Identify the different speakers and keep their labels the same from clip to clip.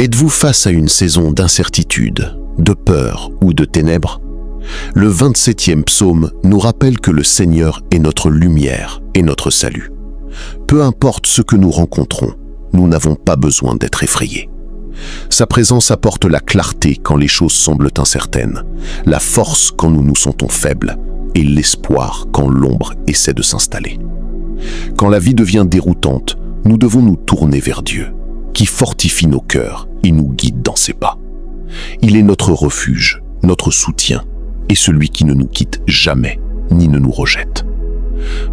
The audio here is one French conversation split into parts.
Speaker 1: Êtes-vous face à une saison d'incertitude, de peur ou de ténèbres? Le 27e psaume nous rappelle que le Seigneur est notre lumière et notre salut. Peu importe ce que nous rencontrons, nous n'avons pas besoin d'être effrayés. Sa présence apporte la clarté quand les choses semblent incertaines, la force quand nous nous sentons faibles et l'espoir quand l'ombre essaie de s'installer. Quand la vie devient déroutante, nous devons nous tourner vers Dieu, qui fortifie nos cœurs et nous guide dans ses pas. Il est notre refuge, notre soutien et celui qui ne nous quitte jamais ni ne nous rejette.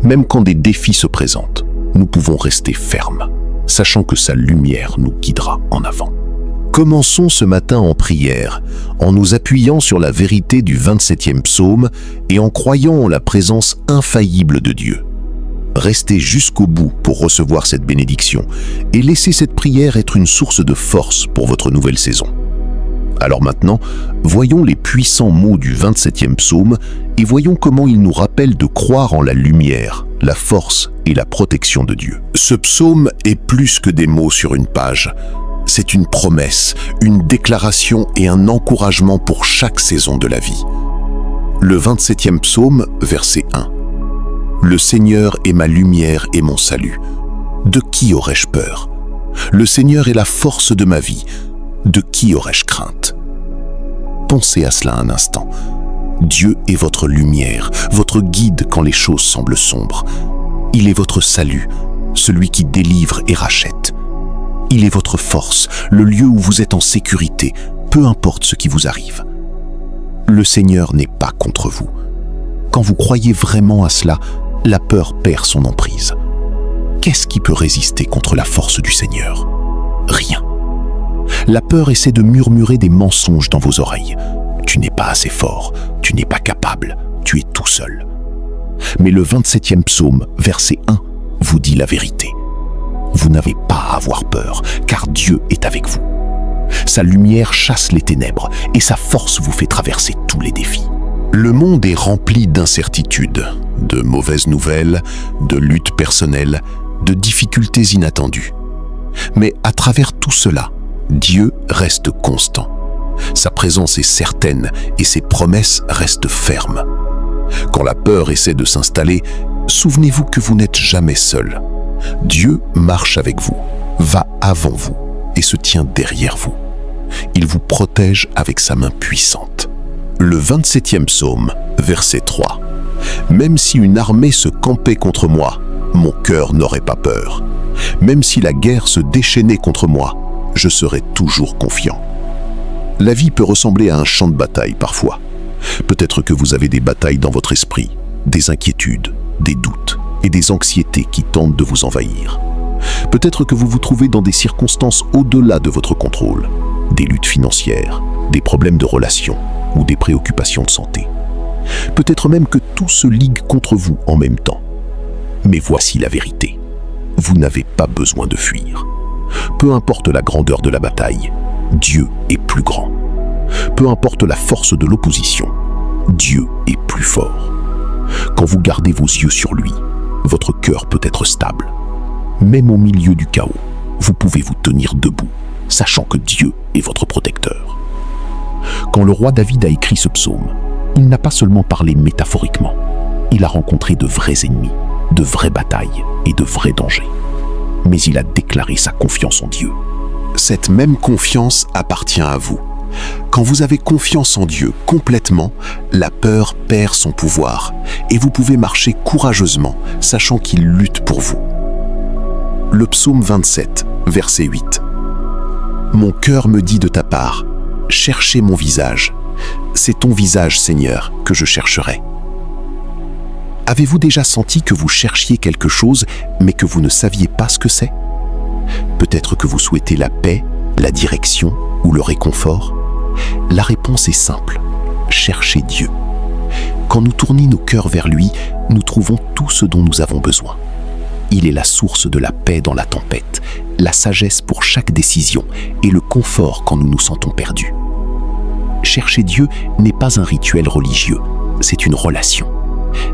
Speaker 1: Même quand des défis se présentent, nous pouvons rester fermes, sachant que sa lumière nous guidera en avant. Commençons ce matin en prière, en nous appuyant sur la vérité du 27e psaume et en croyant en la présence infaillible de Dieu. Restez jusqu'au bout pour recevoir cette bénédiction et laissez cette prière être une source de force pour votre nouvelle saison. Alors maintenant, voyons les puissants mots du 27e psaume et voyons comment ils nous rappellent de croire en la lumière, la force et la protection de Dieu. Ce psaume est plus que des mots sur une page. C'est une promesse, une déclaration et un encouragement pour chaque saison de la vie. Le 27e psaume, verset 1. Le Seigneur est ma lumière et mon salut. De qui aurais-je peur? Le Seigneur est la force de ma vie. De qui aurais-je crainte? Pensez à cela un instant. Dieu est votre lumière, votre guide quand les choses semblent sombres. Il est votre salut, celui qui délivre et rachète. Il est votre force, le lieu où vous êtes en sécurité, peu importe ce qui vous arrive. Le Seigneur n'est pas contre vous. Quand vous croyez vraiment à cela, la peur perd son emprise. Qu'est-ce qui peut résister contre la force du Seigneur? Rien. La peur essaie de murmurer des mensonges dans vos oreilles. Tu n'es pas assez fort, tu n'es pas capable, tu es tout seul. Mais le 27e psaume, verset 1, vous dit la vérité. Vous n'avez pas à avoir peur, car Dieu est avec vous. Sa lumière chasse les ténèbres et sa force vous fait traverser tous les défis. Le monde est rempli d'incertitudes, de mauvaises nouvelles, de luttes personnelles, de difficultés inattendues. Mais à travers tout cela, Dieu reste constant. Sa présence est certaine et ses promesses restent fermes. Quand la peur essaie de s'installer, souvenez-vous que vous n'êtes jamais seul. Dieu marche avec vous, va avant vous et se tient derrière vous. Il vous protège avec sa main puissante. Le 27e psaume, verset 3. Même si une armée se campait contre moi, mon cœur n'aurait pas peur. Même si la guerre se déchaînait contre moi, je serai toujours confiant. La vie peut ressembler à un champ de bataille parfois. Peut-être que vous avez des batailles dans votre esprit, des inquiétudes, des doutes et des anxiétés qui tentent de vous envahir. Peut-être que vous vous trouvez dans des circonstances au-delà de votre contrôle, des luttes financières, des problèmes de relations ou des préoccupations de santé. Peut-être même que tout se ligue contre vous en même temps. Mais voici la vérité. Vous n'avez pas besoin de fuir. Peu importe la grandeur de la bataille, Dieu est plus grand. Peu importe la force de l'opposition, Dieu est plus fort. Quand vous gardez vos yeux sur lui, votre cœur peut être stable. Même au milieu du chaos, vous pouvez vous tenir debout, sachant que Dieu est votre protecteur. Quand le roi David a écrit ce psaume, il n'a pas seulement parlé métaphoriquement. Il a rencontré de vrais ennemis, de vraies batailles et de vrais dangers. Mais il a déclaré sa confiance en Dieu. Cette même confiance appartient à vous. Quand vous avez confiance en Dieu complètement, la peur perd son pouvoir et vous pouvez marcher courageusement, sachant qu'il lutte pour vous. Le psaume 27, verset 8. Mon cœur me dit de ta part, cherchez mon visage. C'est ton visage, Seigneur, que je chercherai. Avez-vous déjà senti que vous cherchiez quelque chose, mais que vous ne saviez pas ce que c'est? Peut-être que vous souhaitez la paix, la direction ou le réconfort? La réponse est simple. Cherchez Dieu. Quand nous tournons nos cœurs vers lui, nous trouvons tout ce dont nous avons besoin. Il est la source de la paix dans la tempête, la sagesse pour chaque décision et le confort quand nous nous sentons perdus. Chercher Dieu n'est pas un rituel religieux, c'est une relation.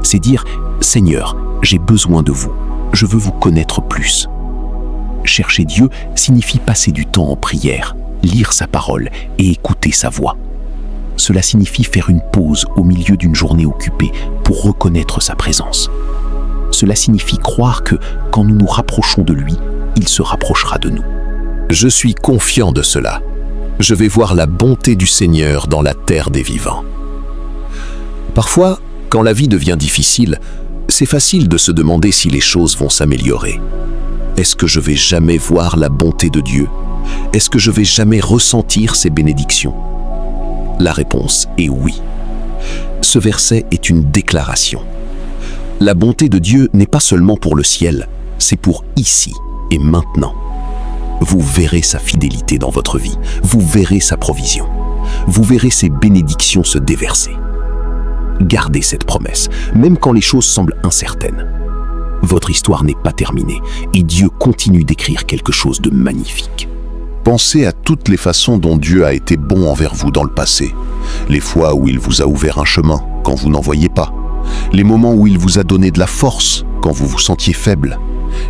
Speaker 1: C'est dire « Seigneur, j'ai besoin de vous, je veux vous connaître plus ». Chercher Dieu signifie passer du temps en prière,
Speaker 2: lire sa parole et écouter sa voix. Cela signifie faire une pause au milieu d'une journée occupée pour reconnaître sa présence. Cela signifie croire que quand nous nous rapprochons de lui, il se rapprochera de nous.
Speaker 1: Je suis confiant de cela. Je vais voir la bonté du Seigneur dans la terre des vivants. Parfois, quand la vie devient difficile, c'est facile de se demander si les choses vont s'améliorer. Est-ce que je vais jamais voir la bonté de Dieu? Est-ce que je vais jamais ressentir ses bénédictions? La réponse est oui. Ce verset est une déclaration. La bonté de Dieu n'est pas seulement pour le ciel, c'est pour ici et maintenant. Vous verrez sa fidélité dans votre vie, vous verrez sa provision, vous verrez ses bénédictions se déverser. Gardez cette promesse, même quand les choses semblent incertaines. Votre histoire n'est pas terminée et Dieu continue d'écrire quelque chose de magnifique.
Speaker 3: Pensez à toutes les façons dont Dieu a été bon envers vous dans le passé. Les fois où il vous a ouvert un chemin quand vous n'en voyiez pas. Les moments où il vous a donné de la force quand vous vous sentiez faible.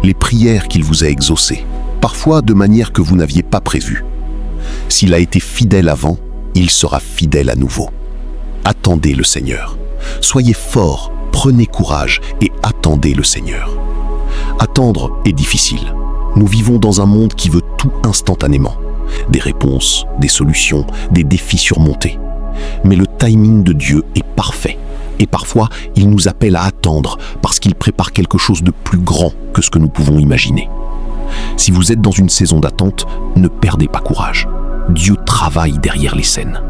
Speaker 3: Les prières qu'il vous a exaucées, parfois de manière que vous n'aviez pas prévue. S'il a été fidèle avant, il sera fidèle à nouveau. Attendez le Seigneur. Soyez forts, prenez courage et attendez le Seigneur. Attendre est difficile. Nous vivons dans un monde qui veut tout instantanément. Des réponses, des solutions, des défis surmontés. Mais le timing de Dieu est parfait. Et parfois, il nous appelle à attendre parce qu'il prépare quelque chose de plus grand que ce que nous pouvons imaginer. Si vous êtes dans une saison d'attente, ne perdez pas courage. Dieu travaille derrière les scènes.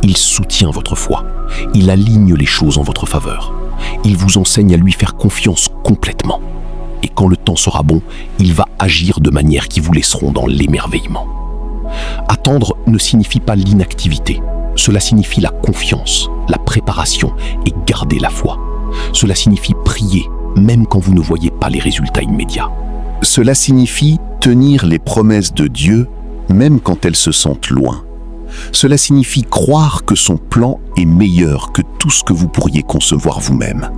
Speaker 3: Il soutient votre foi. Il aligne les choses en votre faveur. Il vous enseigne à lui faire confiance complètement. Et quand le temps sera bon, il va agir de manière qui vous laisseront dans l'émerveillement. Attendre ne signifie pas l'inactivité. Cela signifie la confiance, la préparation et garder la foi. Cela signifie prier, même quand vous ne voyez pas les résultats immédiats. Cela signifie tenir les promesses de Dieu, même quand elles se sentent loin. Cela signifie croire que son plan est meilleur que tout ce que vous pourriez concevoir vous-même.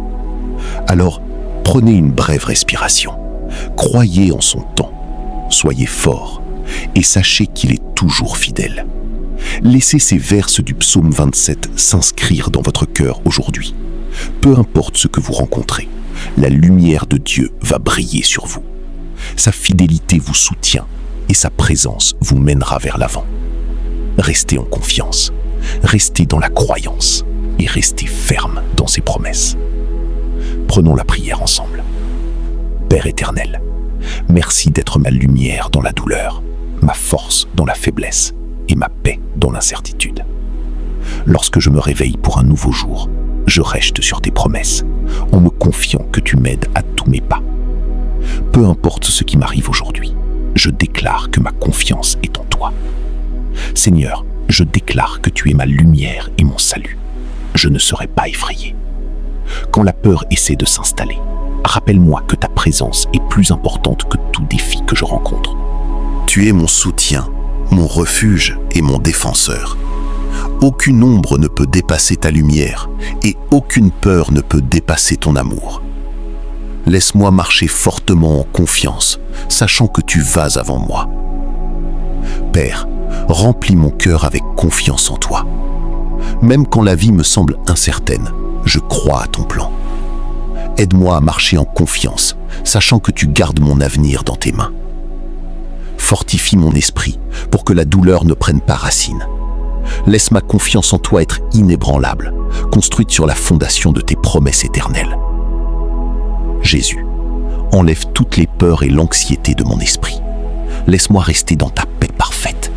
Speaker 3: Alors, prenez une brève respiration. Croyez en son temps. Soyez forts et sachez qu'il est toujours fidèle. Laissez ces versets du psaume 27 s'inscrire dans votre cœur aujourd'hui. Peu importe ce que vous rencontrez, la lumière de Dieu va briller sur vous. Sa fidélité vous soutient et sa présence vous mènera vers l'avant. Restez en confiance, restez dans la croyance et restez ferme dans ses promesses. Prenons la prière ensemble. Père éternel, merci d'être ma lumière dans la douleur, ma force dans la faiblesse et ma paix dans l'incertitude. Lorsque je me réveille pour un nouveau jour, je reste sur tes promesses, en me confiant que tu m'aides à tous mes pas. Peu importe ce qui m'arrive aujourd'hui, je déclare que ma confiance est en toi. Seigneur, je déclare que tu es ma lumière et mon salut. Je ne serai pas effrayé. Quand la peur essaie de s'installer, rappelle-moi que ta présence est plus importante que tout défi que je rencontre. Tu es mon soutien, mon refuge et mon défenseur. Aucune ombre ne peut dépasser ta lumière et aucune peur ne peut dépasser ton amour. Laisse-moi marcher fortement en confiance, sachant que tu vas avant moi. Père, remplis mon cœur avec confiance en toi. Même quand la vie me semble incertaine, je crois à ton plan. Aide-moi à marcher en confiance, sachant que tu gardes mon avenir dans tes mains. Fortifie mon esprit pour que la douleur ne prenne pas racine. Laisse ma confiance en toi être inébranlable, construite sur la fondation de tes promesses éternelles. Jésus, enlève toutes les peurs et l'anxiété de mon esprit. Laisse-moi rester dans ta paix parfaite.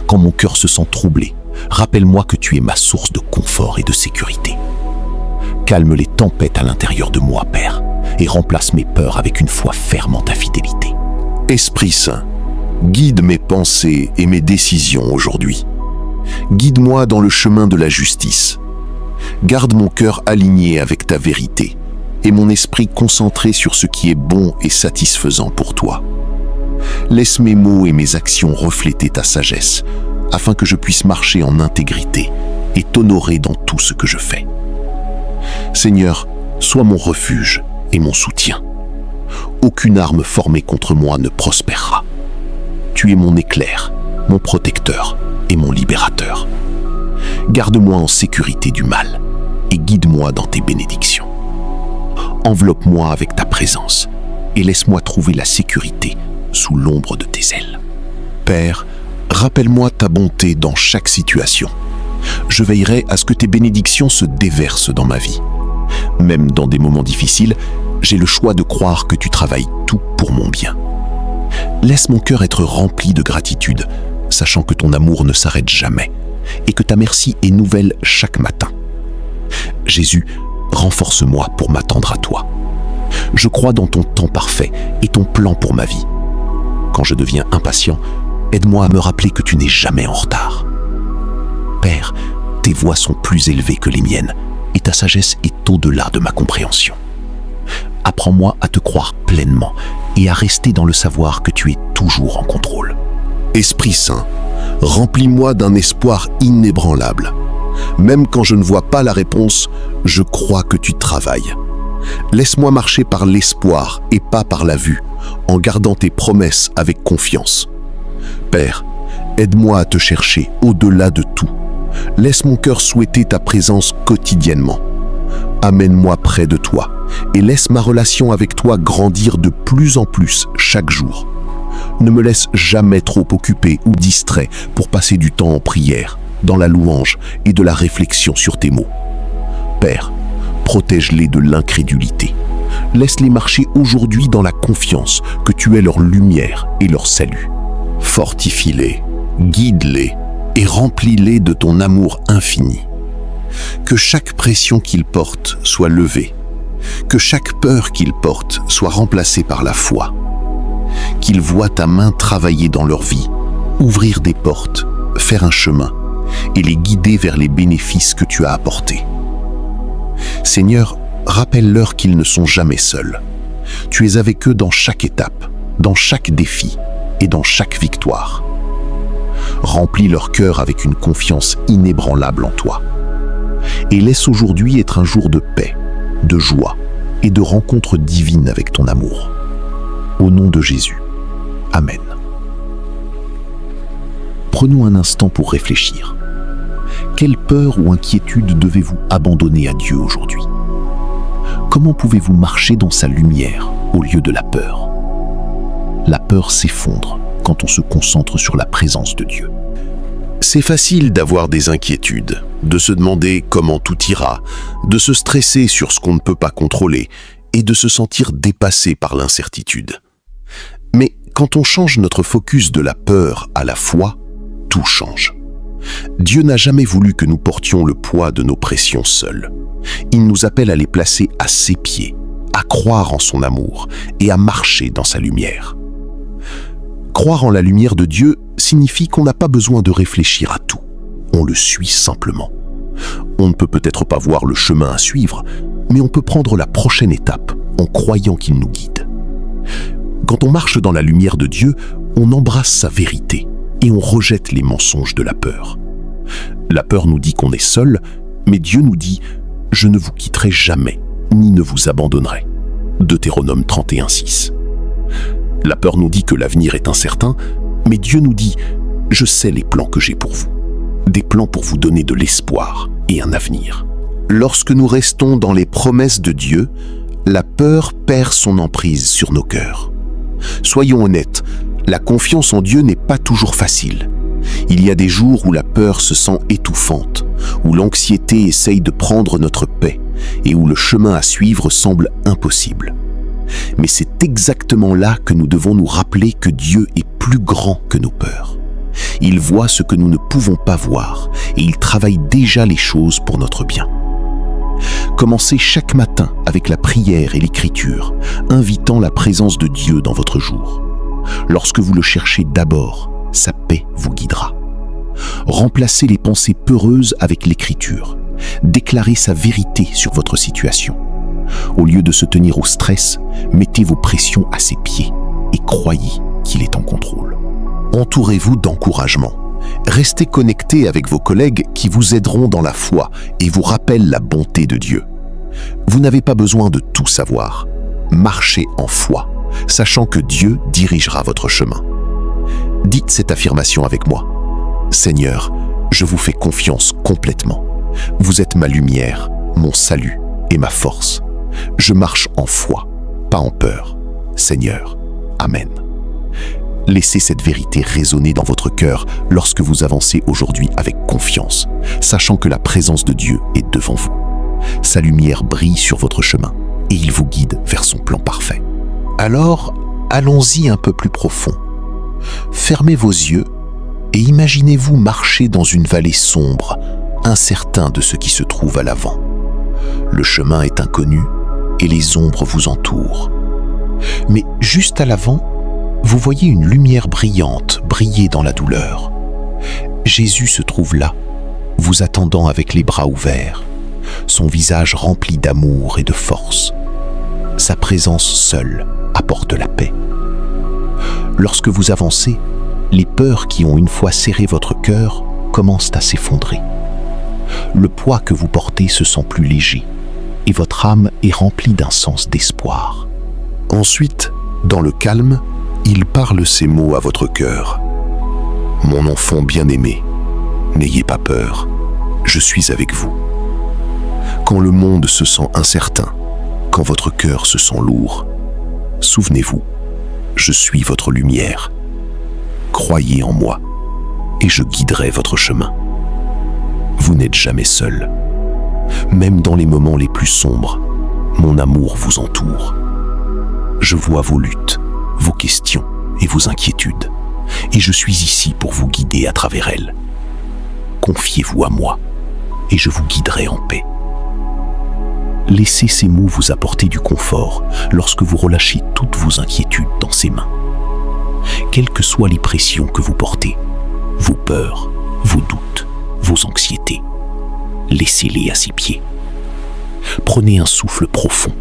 Speaker 3: Quand mon cœur se sent troublé, rappelle-moi que tu es ma source de confort et de sécurité. Calme les tempêtes à l'intérieur de moi, Père, et remplace mes peurs avec une foi ferme en ta fidélité. Esprit Saint, guide mes pensées et mes décisions aujourd'hui. Guide-moi dans le chemin de la justice. Garde mon cœur aligné avec ta vérité et mon esprit concentré sur ce qui est bon et satisfaisant pour toi. Laisse mes mots et mes actions refléter ta sagesse, afin que je puisse marcher en intégrité et t'honorer dans tout ce que je fais. Seigneur, sois mon refuge et mon soutien. Aucune arme formée contre moi ne prospérera. Tu es mon éclair,
Speaker 2: mon protecteur et mon libérateur. Garde-moi en sécurité du mal et guide-moi dans tes bénédictions. Enveloppe-moi avec ta présence et laisse-moi trouver la sécurité sous l'ombre de tes ailes.
Speaker 3: Père, rappelle-moi ta bonté dans chaque situation. Je veillerai à ce que tes bénédictions se déversent dans ma vie. Même dans des moments difficiles, j'ai le choix de croire que tu travailles tout pour mon bien. Laisse mon cœur être rempli de gratitude, sachant que ton amour ne s'arrête jamais et que ta merci est nouvelle chaque matin. Jésus, renforce-moi pour m'attendre à toi. Je crois dans ton temps parfait et ton plan pour ma vie. Quand je deviens impatient, aide-moi à me rappeler que tu n'es jamais en retard. Père, tes voies sont plus élevées que les miennes et ta sagesse est au-delà de ma compréhension. Apprends-moi à te croire pleinement et à rester dans le savoir que tu es toujours en contrôle. Esprit Saint, remplis-moi d'un espoir inébranlable. Même quand je ne vois pas la réponse, je crois que tu travailles. Laisse-moi marcher par l'espoir et pas par la vue, en gardant tes promesses avec confiance. Père, aide-moi à te chercher au-delà de tout. Laisse mon cœur souhaiter ta présence quotidiennement. Amène-moi près de toi et laisse ma relation avec toi grandir de plus en plus chaque jour. Ne me laisse jamais trop occupé ou distrait pour passer du temps en prière, dans la louange et de la réflexion sur tes mots. Père, protège-les de l'incrédulité. Laisse-les marcher aujourd'hui dans la confiance que tu es leur lumière et leur salut. Fortifie-les, guide-les et remplis-les de ton amour infini. Que chaque pression qu'ils portent soit levée, que chaque peur qu'ils portent soit remplacée par la foi. Qu'ils voient ta main travailler dans leur vie, ouvrir des portes, faire un chemin et les guider vers les bénéfices que tu as apportés. Seigneur, rappelle-leur qu'ils ne sont jamais seuls. Tu es avec eux dans chaque étape, dans chaque défi et dans chaque victoire. Remplis leur cœur avec une confiance inébranlable en toi. Et laisse aujourd'hui être un jour de paix, de joie et de rencontre divine avec ton amour. Au nom de Jésus. Amen. Prenons un instant pour réfléchir. Quelle peur ou inquiétude devez-vous abandonner à Dieu aujourd'hui? Comment pouvez-vous marcher dans sa lumière au lieu de la peur? La peur s'effondre quand on se concentre sur la présence de Dieu. C'est facile d'avoir des inquiétudes, de se demander comment tout ira, de se stresser sur ce qu'on ne peut pas contrôler et de se sentir dépassé par l'incertitude. Mais quand on change notre focus de la peur à la foi, tout change. Dieu n'a jamais voulu que nous portions le poids de nos pressions seuls. Il nous appelle à les placer à ses pieds, à croire en son amour et à marcher dans sa lumière. Croire en la lumière de Dieu signifie qu'on n'a pas besoin de réfléchir à tout. On le suit simplement. On ne peut peut-être pas voir le chemin à suivre, mais on peut prendre la prochaine étape en croyant qu'il nous guide. Quand on marche dans la lumière de Dieu, on embrasse sa vérité et on rejette les mensonges de la peur. La peur nous dit qu'on est seul, mais Dieu nous dit « Je ne vous quitterai jamais, ni ne vous abandonnerai ». Deutéronome 31:6. La peur nous dit que l'avenir est incertain, mais Dieu nous dit « Je sais les plans que j'ai pour vous ». Des plans pour vous donner de l'espoir et un avenir. Lorsque nous restons dans les promesses de Dieu, la peur perd son emprise sur nos cœurs. Soyons honnêtes, la confiance en Dieu n'est pas toujours facile. Il y a des jours où la peur se sent étouffante, où l'anxiété essaye de prendre notre paix et où le chemin à suivre semble impossible. Mais c'est exactement là que nous devons nous rappeler que Dieu est plus grand que nos peurs. Il voit ce que nous ne pouvons pas voir et il travaille déjà les choses pour notre bien. Commencez chaque matin avec la prière et l'écriture, invitant la présence de Dieu dans votre jour. Lorsque vous le cherchez d'abord, sa paix vous guidera. Remplacez les pensées peureuses avec l'écriture. Déclarez sa vérité sur votre situation. Au lieu de se tenir au stress, mettez vos pressions à ses pieds et croyez qu'il est en contrôle. Entourez-vous d'encouragement. Restez connectés avec vos collègues qui vous aideront dans la foi et vous rappellent la bonté de Dieu. Vous n'avez pas besoin de tout savoir. Marchez en foi, sachant que Dieu dirigera votre chemin.
Speaker 1: Dites cette affirmation avec moi. Seigneur, je vous fais confiance complètement. Vous êtes ma lumière, mon salut et ma force. Je marche en foi, pas en peur. Seigneur, Amen. Laissez cette vérité résonner dans votre cœur lorsque vous avancez aujourd'hui avec confiance, sachant que la présence de Dieu est devant vous. Sa lumière brille sur votre chemin et il vous guide vers son plan parfait. Alors, allons-y un peu plus profond. Fermez vos yeux et imaginez-vous marcher dans une vallée sombre, incertain de ce qui se trouve à l'avant. Le chemin est inconnu et les ombres vous entourent. Mais juste à l'avant, vous voyez une lumière brillante briller dans la douleur. Jésus se trouve là, vous attendant avec les bras ouverts, son visage rempli d'amour et de force. Sa présence seule apporte la paix. Lorsque vous avancez, les peurs qui ont une fois serré votre cœur commencent à s'effondrer. Le poids que vous portez se sent plus léger et votre âme est remplie d'un sens d'espoir. Ensuite, dans le calme, il parle ces mots à votre cœur. « Mon enfant bien-aimé, n'ayez pas peur, je suis avec vous. » Quand le monde se sent incertain, quand votre cœur se sent lourd, souvenez-vous, je suis votre lumière. Croyez en moi et je guiderai votre chemin. Vous n'êtes jamais seul. Même dans les moments les plus sombres, mon amour vous entoure. Je vois vos luttes, vos questions et vos inquiétudes, et je suis ici pour vous guider à travers elles. Confiez-vous à moi, et je vous guiderai en paix. Laissez ces mots vous apporter du confort lorsque vous relâchez toutes vos inquiétudes dans ses mains. Quelles que soient les pressions que vous portez, vos peurs, vos doutes, vos anxiétés, laissez-les à ses pieds. Prenez un souffle profond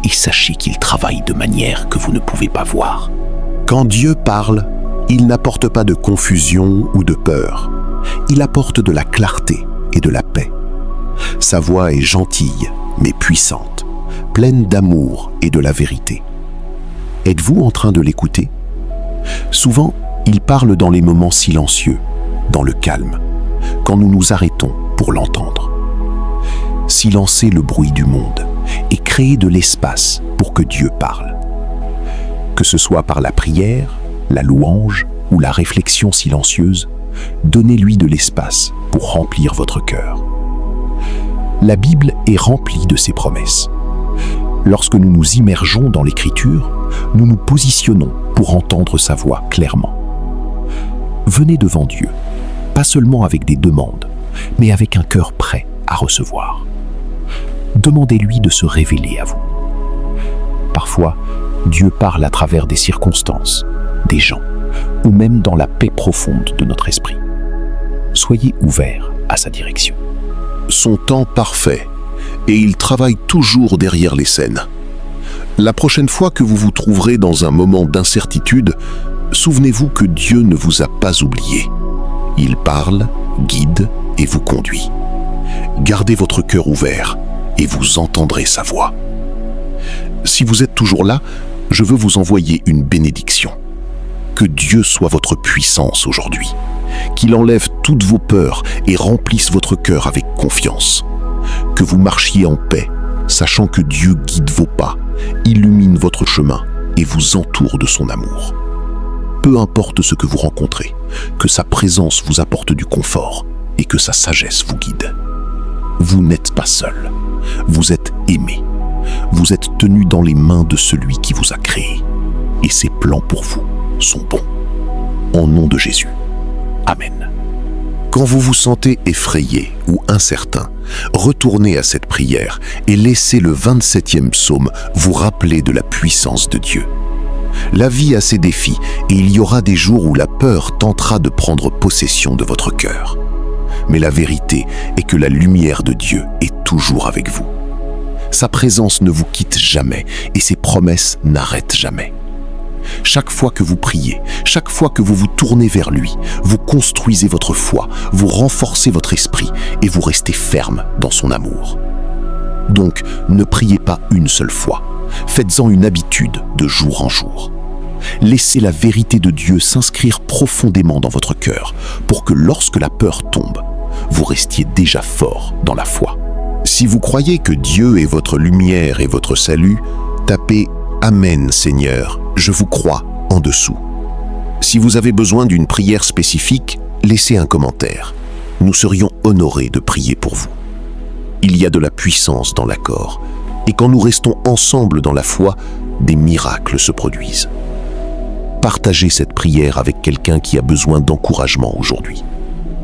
Speaker 1: et sachez qu'il travaille de manière que vous ne pouvez pas voir. Quand Dieu parle, il n'apporte pas de confusion ou de peur. Il apporte de la clarté et de la paix. Sa voix est gentille, mais puissante, pleine d'amour et de la vérité. Êtes-vous en train de l'écouter? Souvent, il parle dans les moments silencieux, dans le calme, quand nous nous arrêtons pour l'entendre. Silencez le bruit du monde et créez de l'espace pour que Dieu parle. Que ce soit par la prière, la louange ou la réflexion silencieuse, donnez-lui de l'espace pour remplir votre cœur. La Bible est remplie de ces promesses. Lorsque nous nous immergeons dans l'Écriture, nous nous positionnons pour entendre sa voix clairement. Venez devant Dieu, pas seulement avec des demandes, mais avec un cœur prêt à recevoir. Demandez-lui de se révéler à vous. Parfois, Dieu parle à travers des circonstances, des gens, ou même dans la paix profonde de notre esprit. Soyez ouverts à sa direction. Son temps parfait, et il travaille toujours derrière les scènes. La prochaine fois que vous vous trouverez dans un moment d'incertitude, souvenez-vous que Dieu ne vous a pas oublié. Il parle, guide et vous conduit. Gardez votre cœur ouvert et vous entendrez sa voix. Si vous êtes toujours là, je veux vous envoyer une bénédiction. Que Dieu soit votre puissance aujourd'hui, qu'il enlève toutes vos peurs et remplisse votre cœur avec confiance. Que vous marchiez en paix, sachant que Dieu guide vos pas, illumine votre chemin et vous entoure de son amour. Peu importe ce que vous rencontrez, que sa présence vous apporte du confort et que sa sagesse vous guide. Vous n'êtes pas seul, vous êtes aimé. Vous êtes tenu dans les mains de celui qui vous a créé et ses plans pour vous sont bons. Au nom de Jésus. Amen. Quand vous vous sentez effrayé ou incertain, retournez à cette prière et laissez le 27e psaume vous rappeler de la puissance de Dieu. La vie a ses défis et il y aura des jours où la peur tentera de prendre possession de votre cœur. Mais la vérité est que la lumière de Dieu est toujours avec vous. Sa présence ne vous quitte jamais et ses promesses n'arrêtent jamais. Chaque fois que vous priez, chaque fois que vous vous tournez vers lui, vous construisez votre foi, vous renforcez votre esprit et vous restez ferme dans son amour. Donc, ne priez pas une seule fois. Faites-en une habitude de jour en jour.
Speaker 2: Laissez la vérité de Dieu s'inscrire profondément dans votre cœur pour que lorsque la peur tombe, vous restiez déjà fort dans la foi.
Speaker 3: Si vous croyez que Dieu est votre lumière et votre salut, tapez « Amen Seigneur, je vous crois » en dessous. Si vous avez besoin d'une prière spécifique, laissez un commentaire. Nous serions honorés de prier pour vous. Il y a de la puissance dans l'accord, et quand nous restons ensemble dans la foi, des miracles se produisent. Partagez cette prière avec quelqu'un qui a besoin d'encouragement aujourd'hui.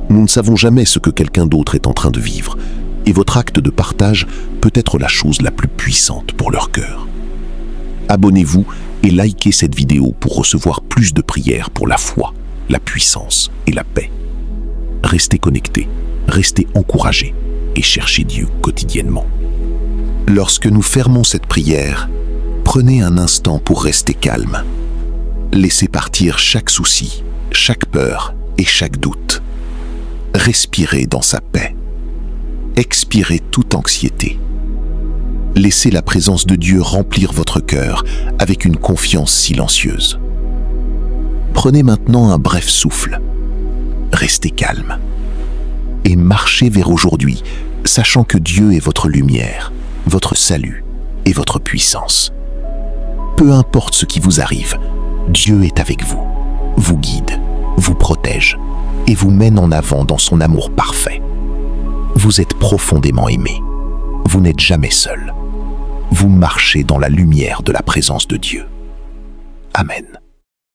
Speaker 3: Nous ne savons jamais ce que quelqu'un d'autre est en train de vivre, et votre acte de partage peut être la chose la plus puissante pour leur cœur. Abonnez-vous et likez cette vidéo pour recevoir plus de prières pour la foi, la puissance et la paix. Restez connectés, restez encouragés et cherchez Dieu quotidiennement. Lorsque nous fermons cette prière, prenez un instant pour rester calme. Laissez partir chaque souci, chaque peur et chaque doute. Respirez dans sa paix. Expirez toute anxiété. Laissez la présence de Dieu remplir votre cœur avec une confiance silencieuse. Prenez maintenant un bref souffle. Restez calme. Et marchez vers aujourd'hui, sachant que Dieu est votre lumière, votre salut et votre puissance. Peu importe ce qui vous arrive, Dieu est avec vous, vous guide, vous protège et vous mène en avant dans son amour parfait. Vous êtes profondément aimé. Vous n'êtes jamais seul. Vous marchez dans la lumière de la présence de Dieu. Amen.